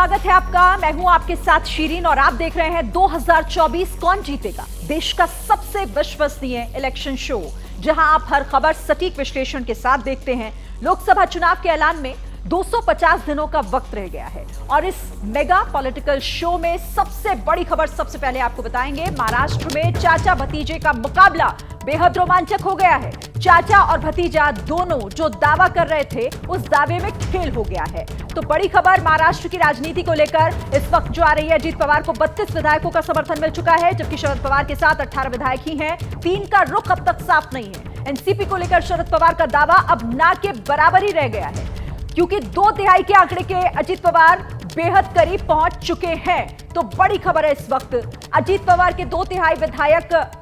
स्वागत है आपका। मैं हूं आपके साथ शीरीन और आप देख रहे हैं 2024 कौन जीतेगा, देश का सबसे विश्वसनीय इलेक्शन शो, जहां आप हर खबर सटीक विश्लेषण के साथ देखते हैं। लोकसभा चुनाव के ऐलान में 250 दिनों का वक्त रह गया है और इस मेगा पॉलिटिकल शो में सबसे बड़ी खबर सबसे पहले आपको बताएंगे। महाराष्ट्र में चाचा भतीजे का मुकाबला बेहद रोमांचक हो गया है। चाचा और भतीजा दोनों जो दावा कर रहे थे उस दावे में खेल हो गया है। तो बड़ी खबर महाराष्ट्र की राजनीति को लेकर इस वक्त जो आ रही है, अजीत पवार को 32 विधायकों का समर्थन मिल चुका है, जबकि शरद पवार के साथ 18 विधायक ही हैं। 3 का रुख अब तक साफ नहीं है। एनसीपी को लेकर शरद पवार का दावा अब ना के बराबर ही रह गया है, क्योंकि 2/3 के आंकड़े के अजीत पवार बेहद करीब पहुंच चुके हैं। तो बड़ी खबर है इस वक्त, अजीत पवार के 2/3 विधायक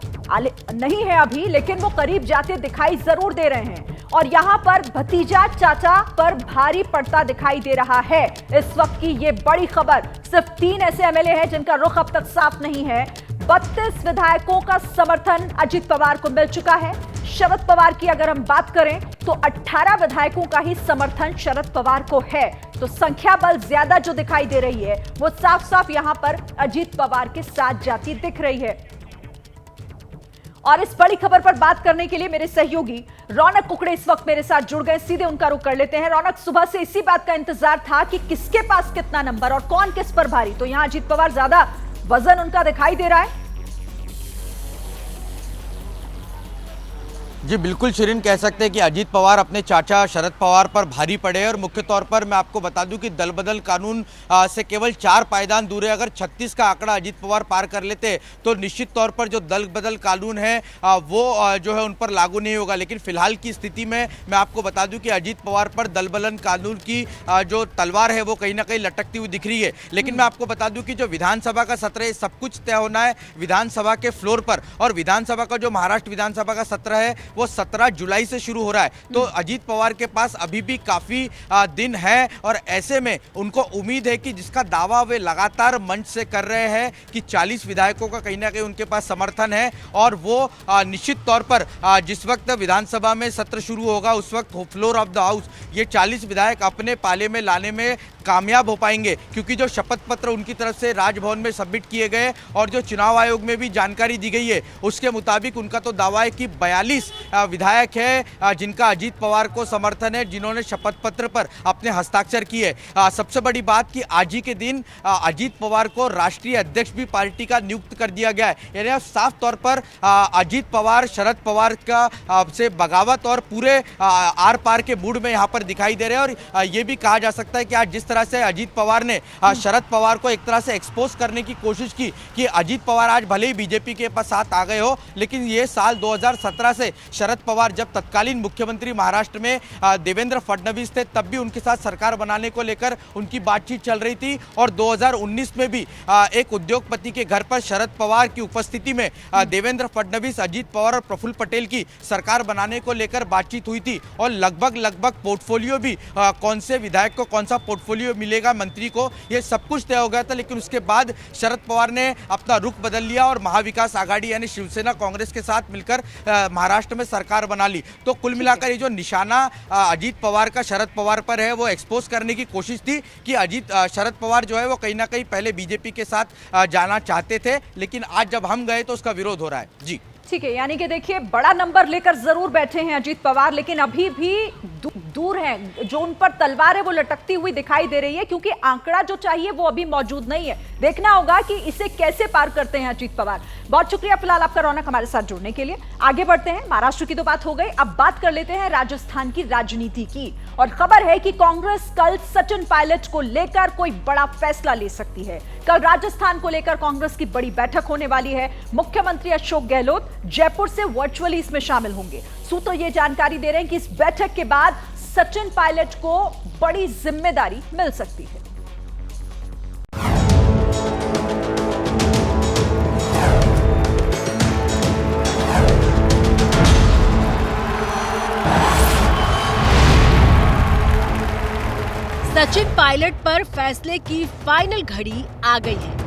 नहीं है अभी, लेकिन वो करीब जाते दिखाई जरूर दे रहे हैं और यहां पर भतीजा चाचा पर भारी पड़ता दिखाई दे रहा है। इस वक्त की ये बड़ी खबर, सिर्फ 3 ऐसे एमएलए हैं जिनका रुख अब तक साफ नहीं है। 32 विधायकों का समर्थन अजीत पवार को मिल चुका है। शरद पवार की अगर हम बात करें तो 18 विधायकों का ही समर्थन शरद पवार को है। तो संख्या बल ज्यादा जो दिखाई दे रही है वो साफ साफ यहां पर अजीत पवार के साथ जाती दिख रही है। और इस बड़ी खबर पर बात करने के लिए मेरे सहयोगी रौनक कुकड़े इस वक्त मेरे साथ जुड़ गए। सीधे उनका रुख कर लेते हैं। रौनक, सुबह से इसी बात का इंतजार था कि किसके पास कितना नंबर और कौन किस पर भारी, तो यहां अजीत पवार ज्यादा वजन उनका दिखाई दे रहा है। जी बिल्कुल शीरीन, कह सकते हैं कि अजीत पवार अपने चाचा शरद पवार पर भारी पड़े और मुख्य तौर पर मैं आपको बता दूं कि दल बदल कानून से केवल 4 पायदान दूर है। अगर 36 का आंकड़ा अजीत पवार पार कर लेते तो निश्चित तौर पर जो दल बदल कानून है वो जो है उन पर लागू नहीं होगा। लेकिन फिलहाल की स्थिति में मैं आपको बता दूं कि अजीत पवार पर दल बदल कानून की जो तलवार है वो कहीं ना कहीं लटकती हुई दिख रही है। लेकिन मैं आपको बता दूं कि जो विधानसभा का सत्र है, सब कुछ तय होना है विधानसभा के फ्लोर पर, और विधानसभा का जो महाराष्ट्र विधानसभा का सत्र है वो 17 जुलाई से शुरू हो रहा है। तो अजीत पवार के पास अभी भी काफी दिन है और ऐसे में उनको उम्मीद है कि जिसका दावा वे लगातार मंच से कर रहे हैं कि 40 विधायकों का कहीं ना कहीं उनके पास समर्थन है और वो निश्चित तौर पर जिस वक्त विधानसभा में सत्र शुरू होगा उस वक्त फ्लोर ऑफ द हाउस ये 40 विधायक अपने पाले में लाने में कामयाब हो पाएंगे, क्योंकि जो शपथ पत्र उनकी तरफ से राजभवन में सबमिट किए गए और जो चुनाव आयोग में भी जानकारी दी गई है उसके मुताबिक उनका तो दावा है कि 42 विधायक है जिनका अजीत पवार को समर्थन है, जिन्होंने शपथ पत्र पर अपने हस्ताक्षर किए। सबसे बड़ी बात कि आज ही के दिन अजीत पवार को राष्ट्रीय अध्यक्ष भी पार्टी का नियुक्त कर दिया गया है। यानी साफ तौर पर अजीत पवार शरद पवार का से बगावत और पूरे आर पार के मूड में यहाँ पर दिखाई दे रहे हैं। और ये भी कहा जा सकता है कि आज जिस तरह से अजीत पवार ने शरद पवार को एक तरह से एक्सपोज करने की कोशिश की कि अजीत पवार आज भले ही बीजेपी के साथ आ गए हो, लेकिन ये साल 2017 से शरद पवार जब तत्कालीन मुख्यमंत्री महाराष्ट्र में देवेंद्र फडणवीस थे तब भी उनके साथ सरकार बनाने को लेकर उनकी बातचीत चल रही थी। और 2019 में भी एक उद्योगपति के घर पर शरद पवार की उपस्थिति में देवेंद्र फडणवीस, अजीत पवार और प्रफुल्ल पटेल की सरकार बनाने को लेकर बातचीत हुई थी। और लगभग पोर्टफोलियो भी कौन से विधायक को कौन सा पोर्टफोलियो मिलेगा, मंत्री को, ये सब कुछ तय हो गया था। लेकिन उसके बाद शरद पवार ने अपना रुख बदल लिया और महाविकास आघाड़ी यानी शिवसेना कांग्रेस के साथ मिलकर महाराष्ट्र में सरकार बना ली। तो कुल मिलाकर ये जो निशाना अजीत पवार का शरद पवार पर है वो एक्सपोज करने की कोशिश थी कि शरद पवार जो है वो कहीं ना कहीं पहले बीजेपी के साथ जाना चाहते थे, लेकिन आज जब हम गए तो उसका विरोध हो रहा है। जी ठीक है, यानी कि देखिए बड़ा नंबर लेकर जरूर बैठे हैं अजीत पवार, लेकिन अभी भी दूर हैं। जो उन पर तलवार है वो लटकती हुई दिखाई दे रही है, क्योंकि आंकड़ा जो चाहिए वो अभी मौजूद नहीं है। देखना होगा कि इसे कैसे पार करते हैं अजीत पवार। बहुत शुक्रिया फिलहाल आपका रौनक हमारे साथ जुड़ने के लिए। आगे बढ़ते हैं, महाराष्ट्र की तो बात हो गई, अब बात कर लेते हैं राजस्थान की राजनीति की। और खबर है कि कांग्रेस कल सचिन पायलट को लेकर कोई बड़ा फैसला ले सकती है। कल राजस्थान को लेकर कांग्रेस की बड़ी बैठक होने वाली है। मुख्यमंत्री अशोक गहलोत जयपुर से वर्चुअली इसमें शामिल होंगे। सूत्र ये जानकारी दे रहे हैं कि इस बैठक के बाद सचिन पायलट को बड़ी जिम्मेदारी मिल सकती है। सचिन पायलट पर फैसले की फाइनल घड़ी आ गई है।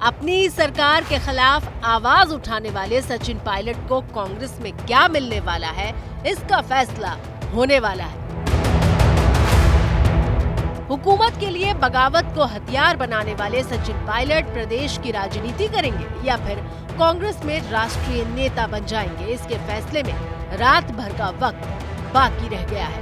अपनी सरकार के खिलाफ आवाज उठाने वाले सचिन पायलट को कांग्रेस में क्या मिलने वाला है, इसका फैसला होने वाला है। हुकूमत के लिए बगावत को हथियार बनाने वाले सचिन पायलट प्रदेश की राजनीति करेंगे या फिर कांग्रेस में राष्ट्रीय नेता बन जाएंगे, इसके फैसले में रात भर का वक्त बाकी रह गया है।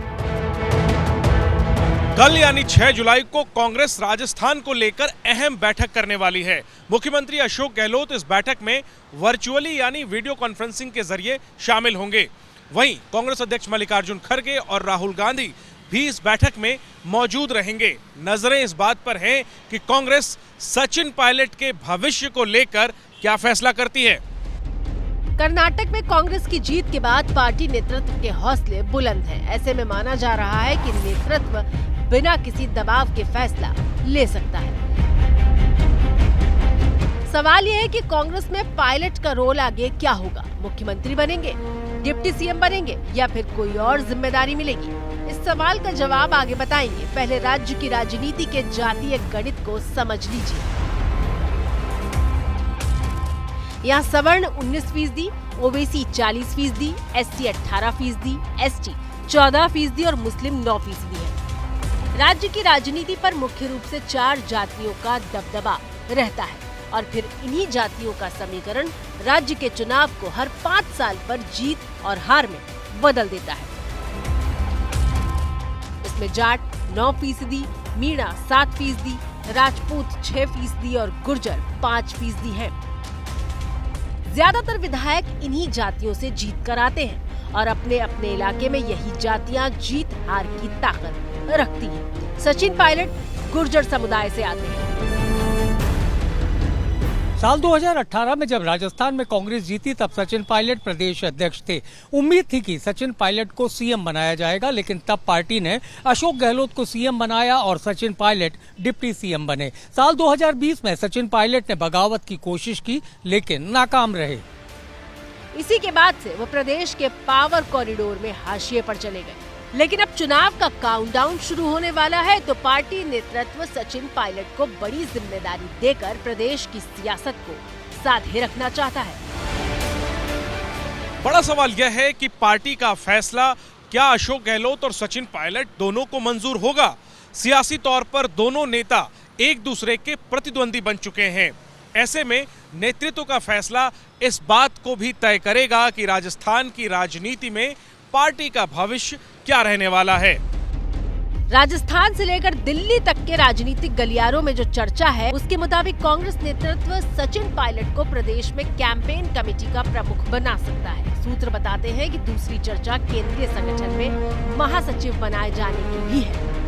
कल यानी 6 जुलाई को कांग्रेस राजस्थान को लेकर अहम बैठक करने वाली है। मुख्यमंत्री अशोक गहलोत इस बैठक में वर्चुअली यानी वीडियो कॉन्फ्रेंसिंग के जरिए शामिल होंगे। वहीं कांग्रेस अध्यक्ष मल्लिकार्जुन खड़गे और राहुल गांधी भी इस बैठक में मौजूद रहेंगे। नजरें इस बात पर हैं कि कांग्रेस सचिन पायलट के भविष्य को लेकर क्या फैसला करती है। कर्नाटक में कांग्रेस की जीत के बाद पार्टी नेतृत्व के हौसले बुलंद हैं। ऐसे में माना जा रहा है कि नेतृत्व बिना किसी दबाव के फैसला ले सकता है। सवाल यह है कि कांग्रेस में पायलट का रोल आगे क्या होगा? मुख्यमंत्री बनेंगे, डिप्टी सीएम बनेंगे या फिर कोई और जिम्मेदारी मिलेगी? इस सवाल का जवाब आगे बताएंगे। पहले राज्य की राजनीति के जातीय गणित को समझ लीजिए। यहाँ सवर्ण 19%, ओबीसी 40%, एसटी 18%, एसटी 14% और मुस्लिम 9% है। राज्य की राजनीति पर मुख्य रूप से 4 जातियों का दबदबा रहता है और फिर इन्हीं जातियों का समीकरण राज्य के चुनाव को हर 5 साल पर जीत और हार में बदल देता है। इसमें जाट 9%, मीणा 7%, राजपूत 6% और गुर्जर 5% हैं। ज्यादातर विधायक इन्हीं जातियों से जीत कर आते हैं और अपने अपने इलाके में यही जातियां जीत हार की ताकत रखती हैं। सचिन पायलट गुर्जर समुदाय से आते हैं। साल 2018 में जब राजस्थान में कांग्रेस जीती तब सचिन पायलट प्रदेश अध्यक्ष थे। उम्मीद थी कि सचिन पायलट को सीएम बनाया जाएगा, लेकिन तब पार्टी ने अशोक गहलोत को सीएम बनाया और सचिन पायलट डिप्टी सीएम बने। साल 2020 में सचिन पायलट ने बगावत की कोशिश की लेकिन नाकाम रहे। इसी के बाद से वो प्रदेश के पावर कॉरिडोर में हाशिए पर चले गए। लेकिन अब चुनाव का काउंटडाउन शुरू होने वाला है तो पार्टी नेतृत्व सचिन पायलट को बड़ी जिम्मेदारी देकर प्रदेश की सियासत को साधे रखना चाहता है। बड़ा सवाल यह है कि पार्टी का फैसला क्या अशोक गहलोत और सचिन पायलट दोनों को मंजूर होगा? सियासी तौर पर दोनों नेता एक दूसरे के प्रतिद्वंदी बन चुके हैं। ऐसे में नेतृत्व का फैसला इस बात को भी तय करेगा कि राजस्थान की राजनीति में पार्टी का भविष्य क्या रहने वाला है। राजस्थान से लेकर दिल्ली तक के राजनीतिक गलियारों में जो चर्चा है उसके मुताबिक कांग्रेस नेतृत्व सचिन पायलट को प्रदेश में कैंपेन कमेटी का प्रमुख बना सकता है। सूत्र बताते हैं कि दूसरी चर्चा केंद्रीय संगठन में महासचिव बनाए जाने की भी है।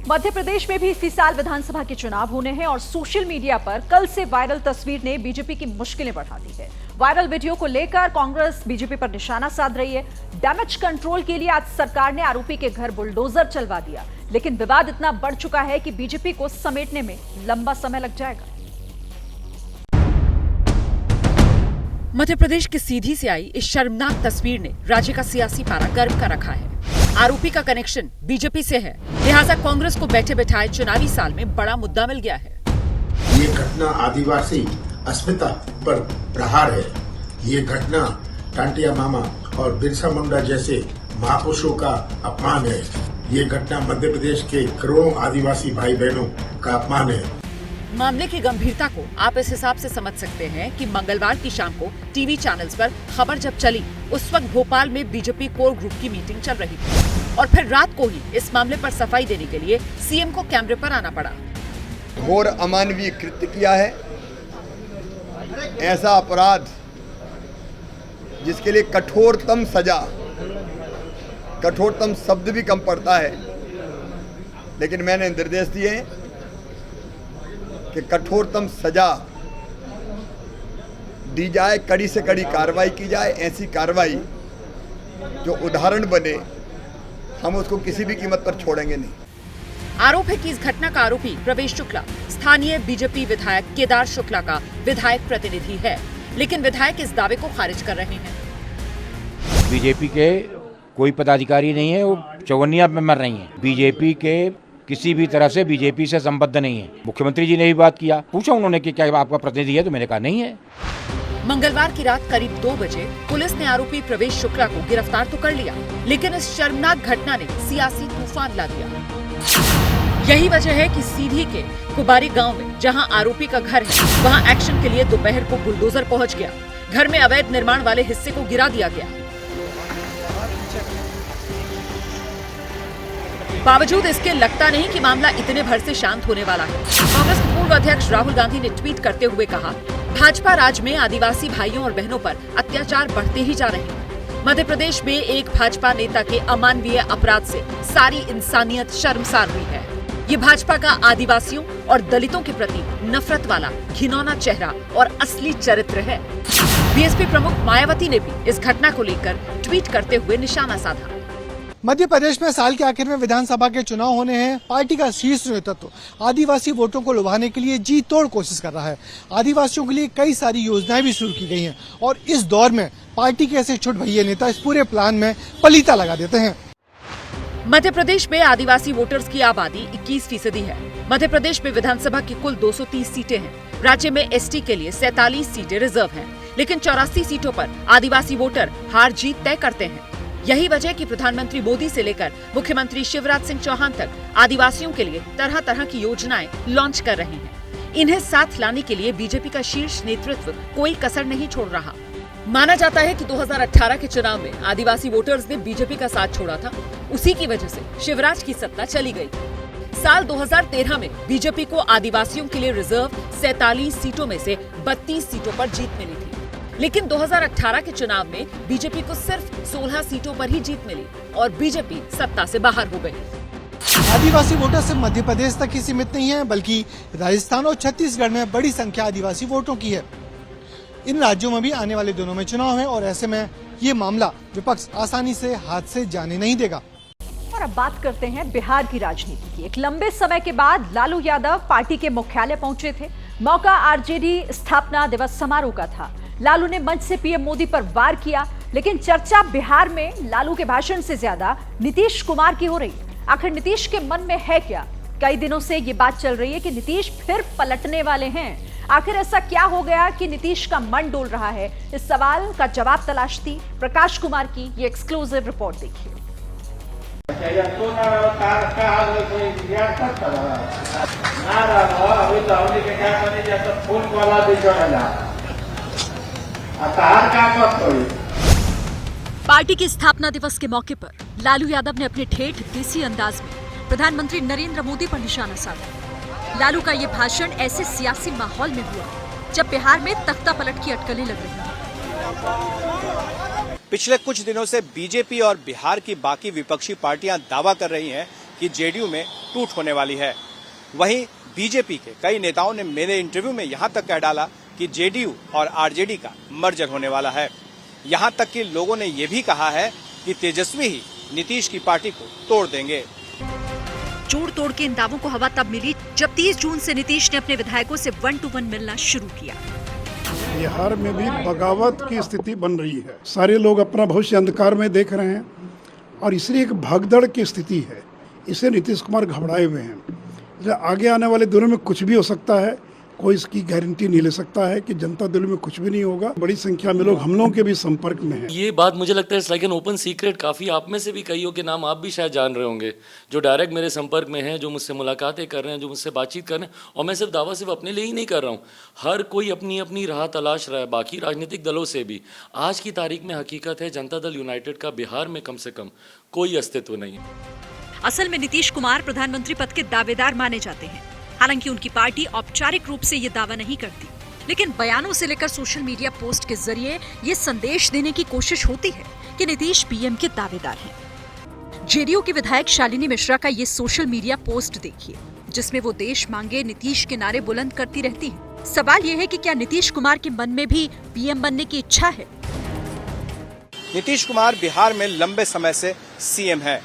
मध्य प्रदेश में भी इसी साल विधानसभा के चुनाव होने हैं और सोशल मीडिया पर कल से वायरल तस्वीर ने बीजेपी की मुश्किलें बढ़ा दी है। वायरल वीडियो को लेकर कांग्रेस बीजेपी पर निशाना साध रही है। डैमेज कंट्रोल के लिए आज सरकार ने आरोपी के घर बुलडोजर चलवा दिया, लेकिन विवाद इतना बढ़ चुका है कि बीजेपी को समेटने में लंबा समय लग जाएगा। मध्य प्रदेश की सीधी से आई इस शर्मनाक तस्वीर ने राज्य का सियासी पारा गर्म कर रखा है। आरोपी का कनेक्शन बीजेपी से है, लिहाजा कांग्रेस को बैठे बैठाए चुनावी साल में बड़ा मुद्दा मिल गया है। ये घटना आदिवासी अस्मिता पर प्रहार है। ये घटना टांटिया मामा और बिरसा मुंडा जैसे महापुरुषों का अपमान है। ये घटना मध्य प्रदेश के करोड़ों आदिवासी भाई बहनों का अपमान है। मामले की गंभीरता को आप इस हिसाब से समझ सकते हैं कि मंगलवार की शाम को टीवी चैनल्स पर खबर जब चली उस वक्त भोपाल में बीजेपी कोर ग्रुप की मीटिंग चल रही थी और फिर रात को ही इस मामले पर सफाई देने के लिए सीएम को कैमरे पर आना पड़ा। घोर अमानवीय कृत्य किया है। ऐसा अपराध जिसके लिए कठोरतम सजा, कठोरतम शब्द भी कम पड़ता है, लेकिन मैंने निर्देश दिए हैं कि कठोरतम सजा दी जाए, कड़ी से कड़ी कार्रवाई की जाए। ऐसी कार्रवाई जो उदाहरण बने, हम उसको किसी भी कीमत पर छोड़ेंगे नहीं। आरोप है कि इस घटना का आरोपी प्रवेश शुक्ला स्थानीय बीजेपी विधायक केदार शुक्ला का विधायक प्रतिनिधि है, लेकिन विधायक इस दावे को खारिज कर रहे हैं। बीजेपी के कोई पदाधिकारी नहीं है, वो चौवन्निया में मर रही हैं। बीजेपी के किसी भी तरह से बीजेपी से संबद्ध नहीं है। मुख्यमंत्री जी ने भी बात किया, पूछा उन्होंने कि क्या आपका प्रतिनिधि है, तो मैंने कहा नहीं है। मंगलवार की रात करीब 2 बजे पुलिस ने आरोपी प्रवेश शुक्ला को गिरफ्तार तो कर लिया, लेकिन इस शर्मनाक घटना ने सियासी तूफान ला दिया। यही वजह है कि सीधी के कुबारी गांव में जहां आरोपी का घर है, वहां एक्शन के लिए दोपहर को बुलडोजर पहुंच गया। घर में अवैध निर्माण वाले हिस्से को गिरा दिया गया। बावजूद इसके लगता नहीं कि मामला इतने भर से शांत होने वाला है। कांग्रेस के पूर्व अध्यक्ष राहुल गांधी ने ट्वीट करते हुए कहा, भाजपा राज में आदिवासी भाइयों और बहनों पर अत्याचार बढ़ते ही जा रहे हैं। मध्य प्रदेश में एक भाजपा नेता के अमानवीय अपराध से सारी इंसानियत शर्मसार हुई है। ये भाजपा का आदिवासियों और दलितों के प्रति नफरत वाला घिनौना चेहरा और असली चरित्र है। बीएसपी प्रमुख मायावती ने भी इस घटना को लेकर ट्वीट करते हुए निशाना साधा। मध्य प्रदेश में साल के आखिर में विधानसभा के चुनाव होने हैं। पार्टी का शीर्ष नेतृत्व आदिवासी वोटों को लुभाने के लिए जी तोड़ कोशिश कर रहा है। आदिवासियों के लिए कई सारी योजनाएं भी शुरू की गई हैं और इस दौर में पार्टी के ऐसे छुट भैया नेता इस पूरे प्लान में पलीता लगा देते हैं। मध्य प्रदेश में आदिवासी वोटर्स की आबादी 21% है। मध्य प्रदेश में विधानसभा की कुल 230 सीटें हैं। राज्य में एसटी के लिए 47 सीटें रिजर्व हैं, लेकिन 84 सीटों पर आदिवासी वोटर हार जीत तय करते हैं। यही वजह कि प्रधानमंत्री मोदी से लेकर मुख्यमंत्री शिवराज सिंह चौहान तक आदिवासियों के लिए तरह तरह की योजनाएं लॉन्च कर रहे हैं। इन्हें साथ लाने के लिए बीजेपी का शीर्ष नेतृत्व कोई कसर नहीं छोड़ रहा। माना जाता है कि 2018 के चुनाव में आदिवासी वोटर्स ने बीजेपी का साथ छोड़ा था। उसी की वजह से शिवराज की सत्ता चली गई। साल 2013 में बीजेपी को आदिवासियों के लिए रिजर्व 47 सीटों में से 32 सीटों पर जीत मिली थी, लेकिन 2018 के चुनाव में बीजेपी को सिर्फ 16 सीटों पर ही जीत मिली और बीजेपी सत्ता से बाहर हो गई। आदिवासी वोटर सिर्फ मध्य प्रदेश तक ही सीमित नहीं है, बल्कि राजस्थान और छत्तीसगढ़ में बड़ी संख्या आदिवासी वोटों की है। इन राज्यों में भी आने वाले दिनों में चुनाव है और ऐसे में ये मामला विपक्ष आसानी से हाथ से जाने नहीं देगा। और अब बात करते हैं बिहार की राजनीति की। एक लंबे समय के बाद लालू यादव पार्टी के मुख्यालय पहुंचे थे। मौका आरजेडी स्थापना दिवस समारोह का था। लालू ने मंच से पीएम मोदी पर वार किया, लेकिन चर्चा बिहार में लालू के भाषण से ज्यादा नीतीश कुमार की हो रही। आखिर नीतीश के मन में है क्या? कई दिनों से ये बात चल रही है कि नीतीश फिर पलटने वाले हैं। आखिर ऐसा क्या हो गया कि नीतीश का मन डोल रहा है? इस सवाल का जवाब तलाशती प्रकाश कुमार की ये एक्सक्लूसिव रिपोर्ट देखिए। पार्टी के स्थापना दिवस के मौके पर लालू यादव ने अपने ठेठ देसी अंदाज में प्रधानमंत्री नरेंद्र मोदी पर निशाना साधा। लालू का ये भाषण ऐसे सियासी माहौल में हुआ जब बिहार में तख्ता पलट की अटकलें लग रही हैं। पिछले कुछ दिनों से बीजेपी और बिहार की बाकी विपक्षी पार्टियां दावा कर रही हैं कि जेडीयू में टूट होने वाली है। वहीं बीजेपी के कई नेताओं ने मेरे इंटरव्यू में यहां तक कह डाला कि जेडीयू और आरजेडी का मर्जर होने वाला है। यहां तक कि लोगों ने ये भी कहा है कि तेजस्वी ही नीतीश की पार्टी को तोड़ देंगे। जोड़ तोड़ के इन दावों को हवा तब मिली जब 30 जून से नीतीश ने अपने विधायकों से 1-to-1 मिलना शुरू किया। बिहार में भी बगावत की स्थिति बन रही है। सारे लोग अपना भविष्य अंधकार में देख रहे हैं और इसलिए एक भगदड़ की स्थिति है। इससे नीतीश कुमार घबराए हुए हैं। आगे आने वाले दिनों में कुछ भी हो सकता है, कोई इसकी गारंटी नहीं ले सकता है कि जनता दल में कुछ भी नहीं होगा। बड़ी संख्या में लोग हम लोगों के भी संपर्क में हैं। ये बात मुझे लगता है लाइक एन ओपन सीक्रेट। काफ़ी आप में से भी कईयों के नाम आप भी शायद जान रहे होंगे जो डायरेक्ट मेरे संपर्क में हैं, जो मुझसे मुलाकातें कर रहे हैं, जो मुझसे बातचीत कर रहे हैं। और मैं सिर्फ दावा सिर्फ अपने लिए ही नहीं कर रहा हूँ, हर कोई अपनी अपनी राह तलाश रहा है, बाकी राजनीतिक दलों से भी। आज की तारीख में हकीकत है जनता दल यूनाइटेड का बिहार में कम से कम कोई अस्तित्व नहीं है। असल में नीतीश कुमार प्रधानमंत्री पद के दावेदार माने जाते हैं। हालांकि उनकी पार्टी औपचारिक रूप से ये दावा नहीं करती, लेकिन बयानों से लेकर सोशल मीडिया पोस्ट के जरिए ये संदेश देने की कोशिश होती है कि नीतीश पीएम के दावेदार हैं। जेडीयू की विधायक शालिनी मिश्रा का ये सोशल मीडिया पोस्ट देखिए, जिसमें वो देश मांगे नीतीश के नारे बुलंद करती रहती हैं। सवाल ये है कि क्या नीतीश कुमार के मन में भी पीएम बनने की इच्छा है? नीतीश कुमार बिहार में लंबे समय से सीएम है,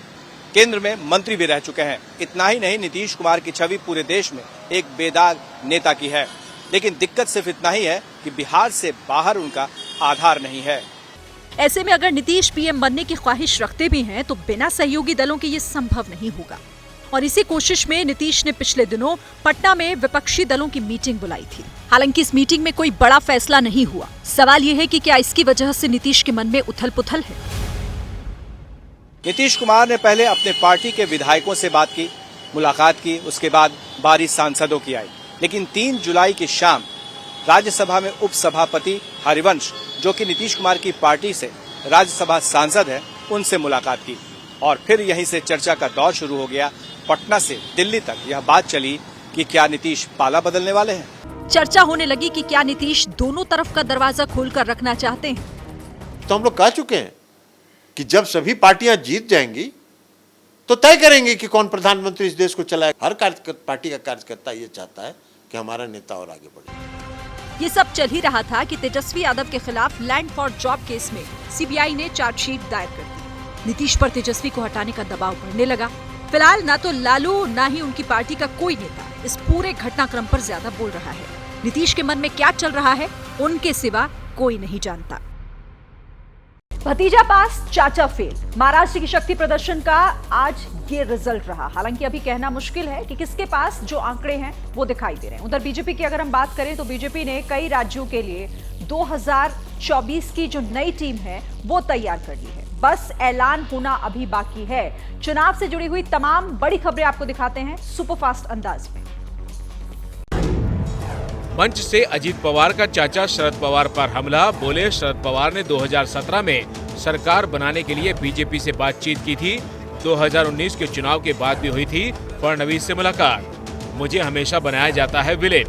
केंद्र में मंत्री भी रह चुके हैं। इतना ही नहीं, नीतीश कुमार की छवि पूरे देश में एक बेदाग नेता की है। लेकिन दिक्कत सिर्फ इतना ही है कि बिहार से बाहर उनका आधार नहीं है। ऐसे में अगर नीतीश पीएम बनने की ख्वाहिश रखते भी हैं तो बिना सहयोगी दलों के ये संभव नहीं होगा। और इसी कोशिश में नीतीश ने पिछले दिनों पटना में विपक्षी दलों की मीटिंग बुलाई थी। हालांकि इस मीटिंग में कोई बड़ा फैसला नहीं हुआ। सवाल ये है कि क्या इसकी वजह से नीतीश के मन में उथल-पुथल है? नीतीश कुमार ने पहले अपने पार्टी के विधायकों से बात की, मुलाकात की, उसके बाद बारी सांसदों की आई। लेकिन 3 जुलाई की शाम राज्यसभा में उपसभापति हरिवंश, जो कि नीतीश कुमार की पार्टी से राज्यसभा सांसद है, उनसे मुलाकात की और फिर यहीं से चर्चा का दौर शुरू हो गया। पटना से दिल्ली तक यह बात चली कि क्या नीतीश पाला बदलने वाले हैं। चर्चा होने लगी कि क्या नीतीश दोनों तरफ का दरवाजा खोलकर रखना चाहते हैं। तो हम लोग कह चुके हैं कि जब सभी पार्टियां जीत जाएंगी तो तय करेंगे कि कौन प्रधानमंत्री इस देश को चलाए। हर पार्टी का कार्यकर्ता ये चाहता है कि हमारा नेता और आगे बढ़े। ये सब चल ही रहा था कि तेजस्वी यादव के खिलाफ लैंड फॉर जॉब केस में सीबीआई ने चार्जशीट दायर कर दी। नीतीश पर तेजस्वी को हटाने का दबाव बढ़ने लगा। फिलहाल ना तो लालू ना ही उनकी पार्टी का कोई नेता इस पूरे घटनाक्रम पर ज्यादा बोल रहा है। नीतीश के मन में क्या चल रहा है, उनके सिवा कोई नहीं जानता। भतीजा पास, चाचा फेल। महाराष्ट्र की शक्ति प्रदर्शन का आज ये रिजल्ट रहा। हालांकि अभी कहना मुश्किल है कि किसके पास जो आंकड़े हैं वो दिखाई दे रहे हैं। उधर बीजेपी की अगर हम बात करें तो बीजेपी ने कई राज्यों के लिए 2024 की जो नई टीम है वो तैयार कर ली है। बस ऐलान होना अभी बाकी है। चुनाव से जुड़ी हुई तमाम बड़ी खबरें आपको दिखाते हैं सुपरफास्ट अंदाज में। मंच से अजीत पवार का चाचा शरद पवार पर हमला। बोले शरद पवार ने 2017 में सरकार बनाने के लिए बीजेपी से बातचीत की थी। 2019 के चुनाव के बाद भी हुई थी फडणवीस से मुलाकात। मुझे हमेशा बनाया जाता है विलेन।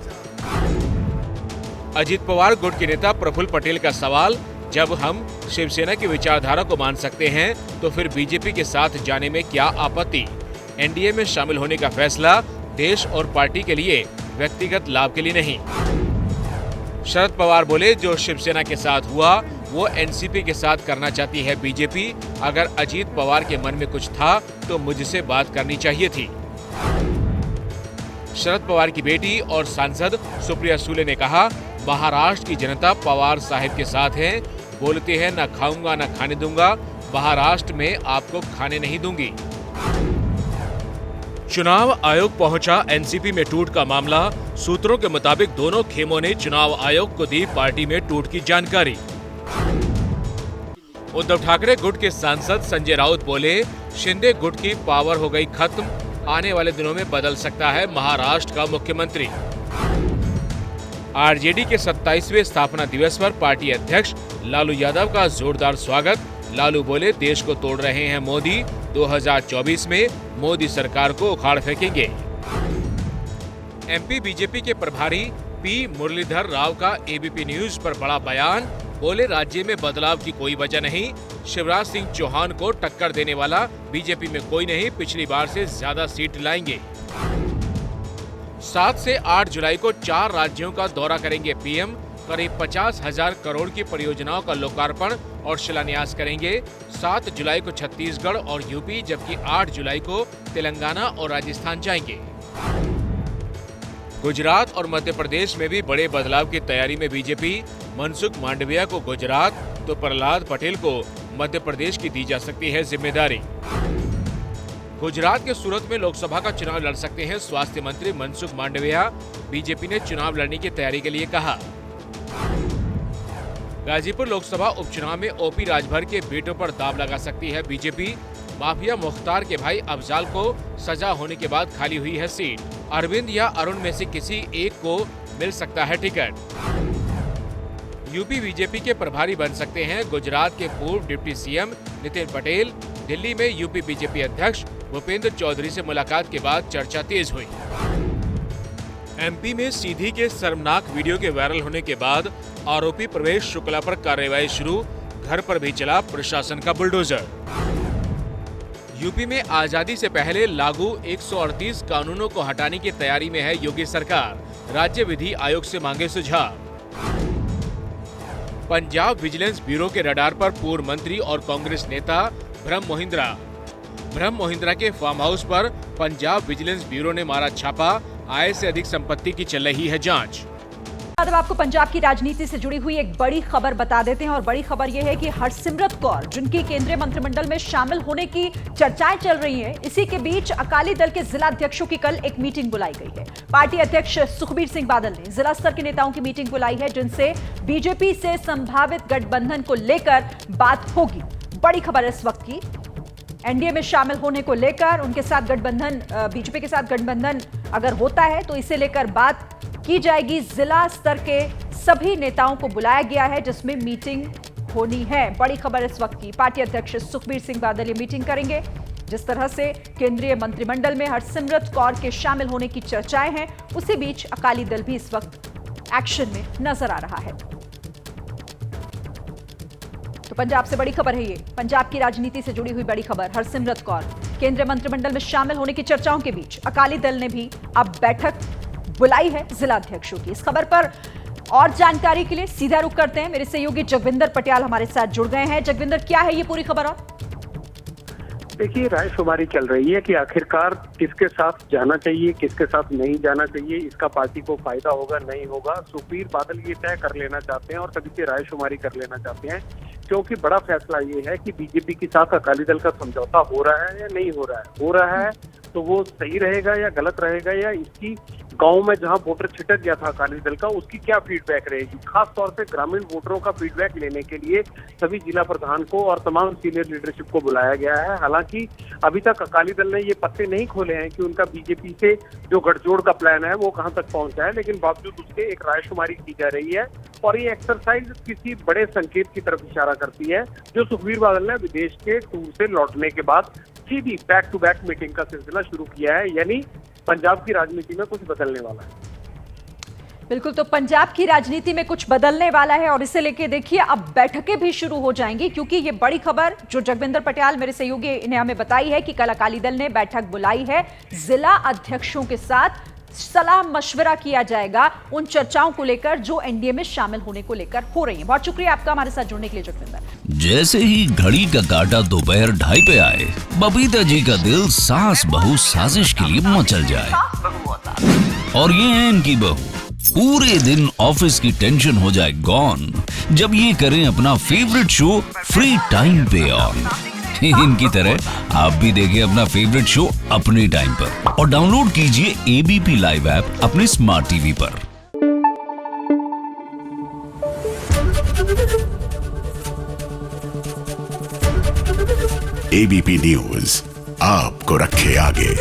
अजीत पवार गुट के नेता प्रफुल्ल पटेल का सवाल, जब हम शिवसेना की विचारधारा को मान सकते हैं तो फिर बीजेपी के साथ जाने में क्या आपत्ति। एनडीए में शामिल होने का फैसला देश और पार्टी के लिए, व्यक्तिगत लाभ के लिए नहीं। शरद पवार बोले जो शिवसेना के साथ हुआ वो एनसीपी के साथ करना चाहती है बीजेपी। अगर अजीत पवार के मन में कुछ था तो मुझसे बात करनी चाहिए थी। शरद पवार की बेटी और सांसद सुप्रिया सुले ने कहा, महाराष्ट्र की जनता पवार साहिब के साथ है। बोलते हैं न खाऊंगा न खाने दूंगा, महाराष्ट्र में आपको खाने नहीं दूंगी। चुनाव आयोग पहुंचा एनसीपी में टूट का मामला। सूत्रों के मुताबिक दोनों खेमों ने चुनाव आयोग को दी पार्टी में टूट की जानकारी। उद्धव ठाकरे गुट के सांसद संजय राउत बोले, शिंदे गुट की पावर हो गई खत्म, आने वाले दिनों में बदल सकता है महाराष्ट्र का मुख्यमंत्री। आरजेडी के 27वें स्थापना दिवस पर पार्टी अध्यक्ष लालू यादव का जोरदार स्वागत। लालू बोले, देश को तोड़ रहे हैं मोदी, 2024 में मोदी सरकार को उखाड़ फेंकेंगे। एमपी बीजेपी के प्रभारी पी मुरलीधर राव का एबीपी न्यूज पर बड़ा बयान। बोले, राज्य में बदलाव की कोई वजह नहीं, शिवराज सिंह चौहान को टक्कर देने वाला बीजेपी में कोई नहीं, पिछली बार से ज्यादा सीट लाएंगे। 7 से 8 जुलाई को 4 राज्यों का दौरा करेंगे पीएम। करीब 50,000 करोड़ की परियोजनाओं का लोकार्पण और शिलान्यास करेंगे। 7 जुलाई को छत्तीसगढ़ और यूपी, जबकि 8 जुलाई को तेलंगाना और राजस्थान जाएंगे। गुजरात और मध्य प्रदेश में भी बड़े बदलाव की तैयारी में बीजेपी। मनसुख मांडविया को गुजरात तो प्रहलाद पटेल को मध्य प्रदेश की दी जा सकती है जिम्मेदारी। गुजरात के सूरत में लोकसभा का चुनाव लड़ सकते हैं स्वास्थ्य मंत्री मनसुख मांडविया। बीजेपी ने चुनाव लड़ने की तैयारी के लिए कहा। गाजीपुर लोकसभा उपचुनाव में ओपी राजभर के बेटों पर दाव लगा सकती है बीजेपी। माफिया मुख्तार के भाई अफजाल को सजा होने के बाद खाली हुई है सीट। अरविंद या अरुण में से किसी एक को मिल सकता है टिकट। यूपी बीजेपी के प्रभारी बन सकते हैं गुजरात के पूर्व डिप्टी सीएम नितिन पटेल। दिल्ली में यूपी बीजेपी अध्यक्ष भूपेंद्र चौधरी से मुलाकात के बाद चर्चा तेज हुई। एमपी में सीधी के शर्मनाक वीडियो के वायरल होने के बाद आरोपी प्रवेश शुक्ला पर कार्रवाई शुरू। घर पर भी चला प्रशासन का बुलडोजर। यूपी में आजादी से पहले लागू 138 कानूनों को हटाने की तैयारी में है योगी सरकार। राज्य विधि आयोग से मांगे सुझाव। पंजाब विजिलेंस ब्यूरो के रडार पर पूर्व मंत्री और कांग्रेस नेता ब्रह्म मोहिंद्रा के फार्म हाउस पर पंजाब विजिलेंस ब्यूरो ने मारा छापा। आय से अधिक संपत्ति की चल रही है जांच। अब आपको पंजाब की राजनीति से जुड़ी हुई एक बड़ी खबर बता देते हैं और बड़ी खबर यह है कि हरसिमरत कौर, जिनकी केंद्रीय मंत्रिमंडल में शामिल होने की चर्चाएं चल रही हैं, इसी के बीच अकाली दल के जिला अध्यक्षों की कल एक मीटिंग बुलाई गई है। पार्टी अध्यक्ष सुखबीर सिंह बादल ने जिला स्तर के नेताओं की मीटिंग बुलाई है, जिनसे बीजेपी से संभावित गठबंधन को लेकर बात होगी। बड़ी खबर इस वक्त की, एनडीए में शामिल होने को लेकर उनके साथ गठबंधन, बीजेपी के साथ गठबंधन अगर होता है तो इसे लेकर बात की जाएगी। जिला स्तर के सभी नेताओं को बुलाया गया है जिसमें मीटिंग होनी है। बड़ी खबर इस वक्त की, पार्टी अध्यक्ष सुखबीर सिंह बादल ये मीटिंग करेंगे। जिस तरह से केंद्रीय मंत्रिमंडल में हरसिमरत कौर के शामिल होने की चर्चाएं हैं, उसी बीच अकाली दल भी इस वक्त एक्शन में नजर आ रहा है। तो पंजाब से बड़ी खबर है ये, पंजाब की राजनीति से जुड़ी हुई बड़ी खबर। हरसिमरत कौर केंद्रीय मंत्रिमंडल में शामिल होने की चर्चाओं के बीच अकाली दल ने भी अब बैठक बुलाई है जिला अध्यक्षों की। इस खबर पर और जानकारी के लिए सीधा रुख करते हैं, मेरे सहयोगी जगविंदर पटियाल हमारे साथ जुड़ गए हैं। जगविंदर, क्या है ये पूरी खबर? और देखिए, रायशुमारी चल रही है कि आखिरकार किसके साथ जाना चाहिए, किसके साथ नहीं जाना चाहिए, इसका पार्टी को फायदा होगा नहीं होगा। सुखबीर बादल ये तय कर लेना चाहते हैं और तभी से रायशुमारी कर लेना चाहते हैं, क्योंकि बड़ा फैसला ये है कि बीजेपी के साथ अकाली दल का समझौता हो रहा है या नहीं हो रहा है। हो रहा है तो वो सही रहेगा या गलत रहेगा, या इसकी गांव में जहां वोटर छिटक गया था अकाली दल का, उसकी क्या फीडबैक रहेगी। खास तौर पे ग्रामीण वोटरों का फीडबैक लेने के लिए सभी जिला प्रधान को और तमाम सीनियर लीडरशिप को बुलाया गया है। हालांकि अभी तक अकाली दल ने ये पत्ते नहीं खोले हैं कि उनका बीजेपी से जो गठजोड़ का प्लान है वो कहां तक पहुंचा है, लेकिन बावजूद उसके एक रायशुमारी की जा रही है और ये एक्सरसाइज किसी बड़े संकेत की तरफ इशारा करती है, जो सुखबीर बादल ने विदेश के टूर से लौटने के बाद सीधी बैक टू बैक मीटिंग का सिलसिला शुरू किया है। यानी पंजाब की राजनीति में कुछ बदलने वाला है। बिल्कुल, तो पंजाब की राजनीति में कुछ बदलने वाला है और इसे लेके देखिए अब बैठकें भी शुरू हो जाएंगी, क्योंकि ये बड़ी खबर जो जगविंदर पटियाल मेरे सहयोगी ने हमें बताई है कि कल अकाली दल ने बैठक बुलाई है। जिला अध्यक्षों के साथ सलाह मशवरा किया जाएगा उन चर्चाओं को लेकर जो एनडीए में शामिल होने को लेकर हो रही है। बहुत शुक्रिया आपका हमारे साथ जुड़ने के लिए जगविंदर। जैसे ही घड़ी का काटा दोपहर 2:30 पे आए, बबीता जी का दिल सास बहू साजिश के लिए मचल जाए। और ये है इनकी बहू, पूरे दिन ऑफिस की टेंशन हो जाए गॉन जब ये करें अपना फेवरेट शो फ्री टाइम पे ऑन। इनकी तरह आप भी देखें अपना फेवरेट शो अपने टाइम पर और डाउनलोड कीजिए एबीपी लाइव ऐप अपने स्मार्ट टीवी पर। एबीपी न्यूज आपको रखे आगे।